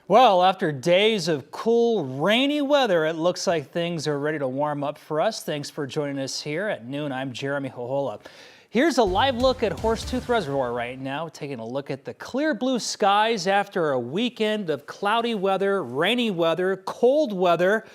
Well, after days of cool, rainy weather, it looks like things are ready to warm up for us. Thanks for joining us here at noon. I'm Jeremy Hohola. Here's a live look at Horsetooth Reservoir right now, taking a look at the clear blue skies after a weekend of cloudy weather, rainy weather, cold weather.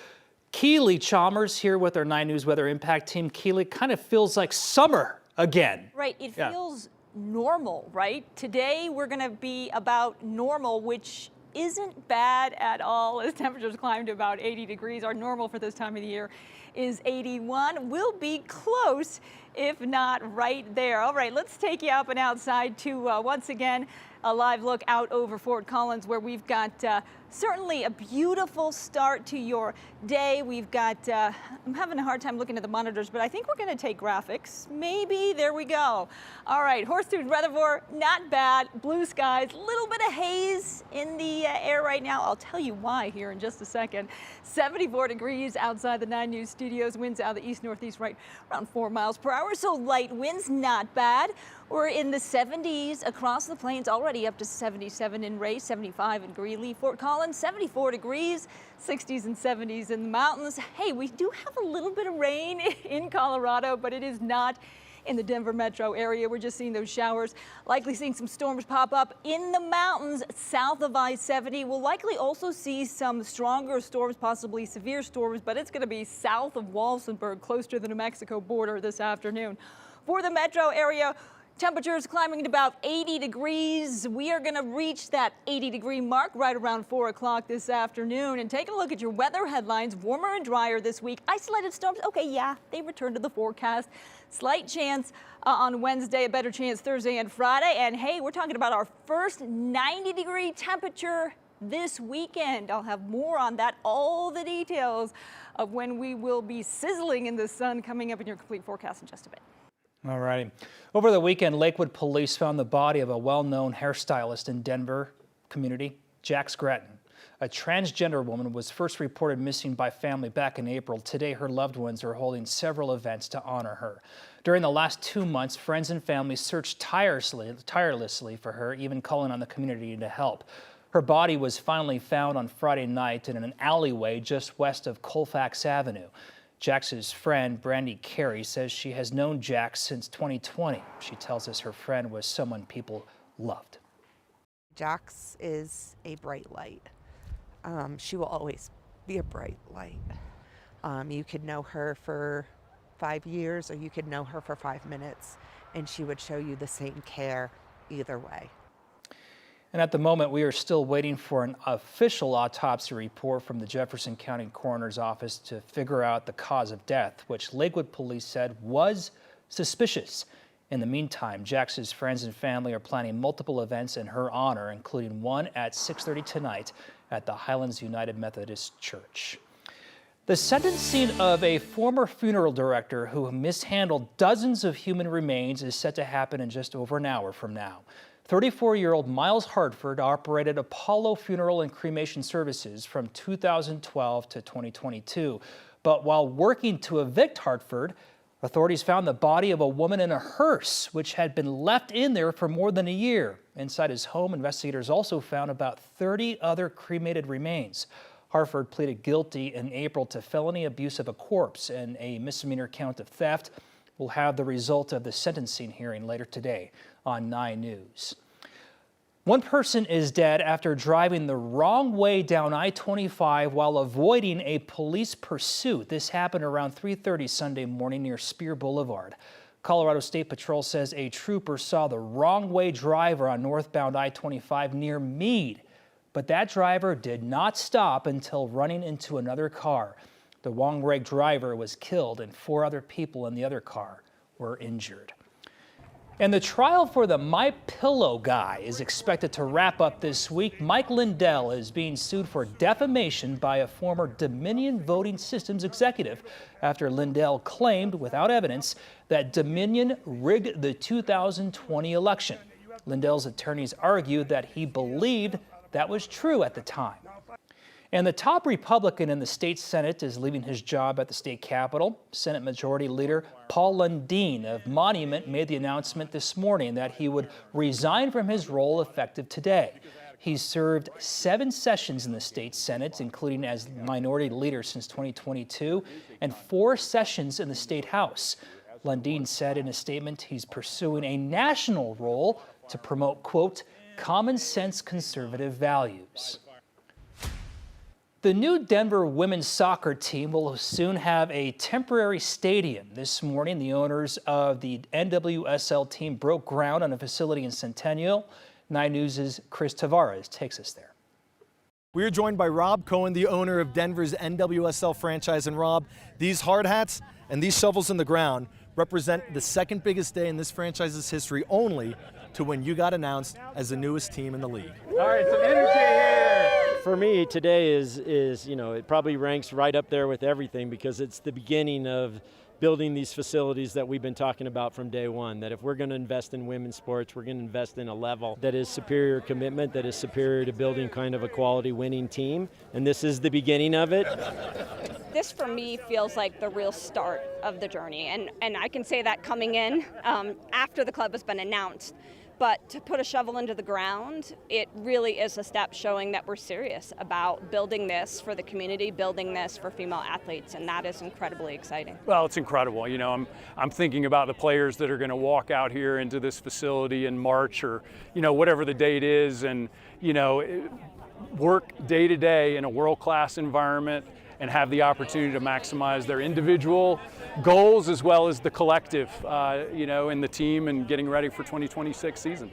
Keely Chalmers here with our 9 News Weather Impact Team. Keely, kind of feels like summer again. Right, it feels normal, right? Today we're going to be about normal, which isn't bad at all as temperatures climb to about 80 degrees. Our normal for this time of the year is 81. We'll be close, if not right there. All right, let's take you up and outside to once again a live look out over Fort Collins, where we've got certainly a beautiful start to your day. We've got, I'm having a hard time looking at the monitors, but I think we're going to take graphics. Maybe, there we go. All right, Horsetooth Reservoir, not bad. Blue skies, a little bit of haze in the air right now. I'll tell you why here in just a second. 74 degrees outside the 9 News studios. Winds out of the east-northeast right around 4 miles per hour, so light winds, not bad. We're in the 70s across the plains, already up to 77 in Ray, 75 in Greeley, Fort Collins, 74 degrees, 60s and 70s in the mountains. Hey, we do have a little bit of rain in Colorado, but it is not in the Denver metro area. We're just seeing those showers, likely seeing some storms pop up in the mountains south of I-70. We'll likely also see some stronger storms, possibly severe storms, but it's going to be south of Walsenburg, close to the New Mexico border this afternoon. For the metro area, temperatures climbing to about 80 degrees. We are going to reach that 80-degree mark right around 4 o'clock this afternoon. And taking a look at your weather headlines, warmer and drier this week. Isolated storms, okay, yeah, they return to the forecast. Slight chance on Wednesday, a better chance Thursday and Friday. And hey, we're talking about our first 90-degree temperature this weekend. I'll have more on that, all the details of when we will be sizzling in the sun coming up in your complete forecast in just a bit. All righty. Over the weekend, Lakewood police found the body of a well-known hairstylist in Denver community, Jax Gratton. A transgender woman was first reported missing by family back in April. Today, her loved ones are holding several events to honor her. During the last 2 months, friends and family searched tirelessly for her, even calling on the community to help. Her body was finally found on Friday night in an alleyway just west of Colfax Avenue. Jax's friend, Brandy Carey, says she has known Jax since 2020. She tells us her friend was someone people loved. Jax is a bright light. She will always be a bright light. You could know her for 5 years or you could know her for 5 minutes, and she would show you the same care either way. And at the moment, we are still waiting for an official autopsy report from the Jefferson County Coroner's Office to figure out the cause of death, which Lakewood police said was suspicious. In the meantime, Jax's friends and family are planning multiple events in her honor, including one at 6:30 tonight at the Highlands United Methodist Church. The sentencing of a former funeral director who mishandled dozens of human remains is set to happen in just over an hour from now. 34-year-old Miles Harford operated Apollo Funeral and Cremation Services from 2012 to 2022. But while working to evict Harford, authorities found the body of a woman in a hearse, which had been left in there for more than a year. Inside his home, investigators also found about 30 other cremated remains. Harford pleaded guilty in April to felony abuse of a corpse and a misdemeanor count of theft. We'll have the result of the sentencing hearing later today on 9 News. One person is dead after driving the wrong way down I-25 while avoiding a police pursuit. This happened around 3:30 Sunday morning near Spear Boulevard. Colorado State Patrol says a trooper saw the wrong way driver on northbound I-25 near Meade, but that driver did not stop until running into another car. The wrong way driver was killed and 4 other people in the other car were injured. And the trial for the My Pillow guy is expected to wrap up this week. Mike Lindell is being sued for defamation by a former Dominion voting systems executive after Lindell claimed, without evidence, that Dominion rigged the 2020 election. Lindell's attorneys argued that he believed that was true at the time. And the top Republican in the state Senate is leaving his job at the state capitol. Senate Majority Leader Paul Lundeen of Monument made the announcement this morning that he would resign from his role effective today. He's served 7 sessions in the state Senate, including as minority leader since 2022, and 4 sessions in the state House. Lundin said in a statement he's pursuing a national role to promote, quote, common sense conservative values. The new Denver women's soccer team will soon have a temporary stadium. This morning, the owners of the NWSL team broke ground on a facility in Centennial. 9 News' Chris Tavares takes us there. We are joined by Rob Cohen, the owner of Denver's NWSL franchise. And Rob, these hard hats and these shovels in the ground represent the second biggest day in this franchise's history, only to when you got announced as the newest team in the league. All right, some energy here. For me, today is it probably ranks right up there with everything, because it's the beginning of building these facilities that we've been talking about from day one, that if we're going to invest in women's sports, we're going to invest in a level that is superior commitment, that is superior to building kind of a quality winning team, and this is the beginning of it. This for me feels like the real start of the journey, and I can say that coming in after the club has been announced. But to put a shovel into the ground, it really is a step showing that we're serious about building this for the community, building this for female athletes, and that is incredibly exciting. Well, it's incredible. You know, I'm thinking about the players that are going to walk out here into this facility in March, or whatever the date is, and work day to day in a world-class environment and have the opportunity to maximize their individual goals as well as the collective, in the team, and getting ready for 2026 season.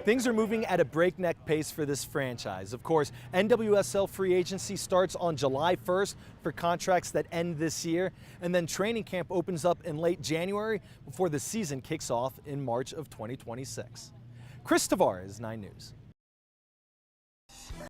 Things are moving at a breakneck pace for this franchise. Of course, NWSL free agency starts on July 1st for contracts that end this year, and then training camp opens up in late January before the season kicks off in March of 2026. Chris Tavares, 9 News.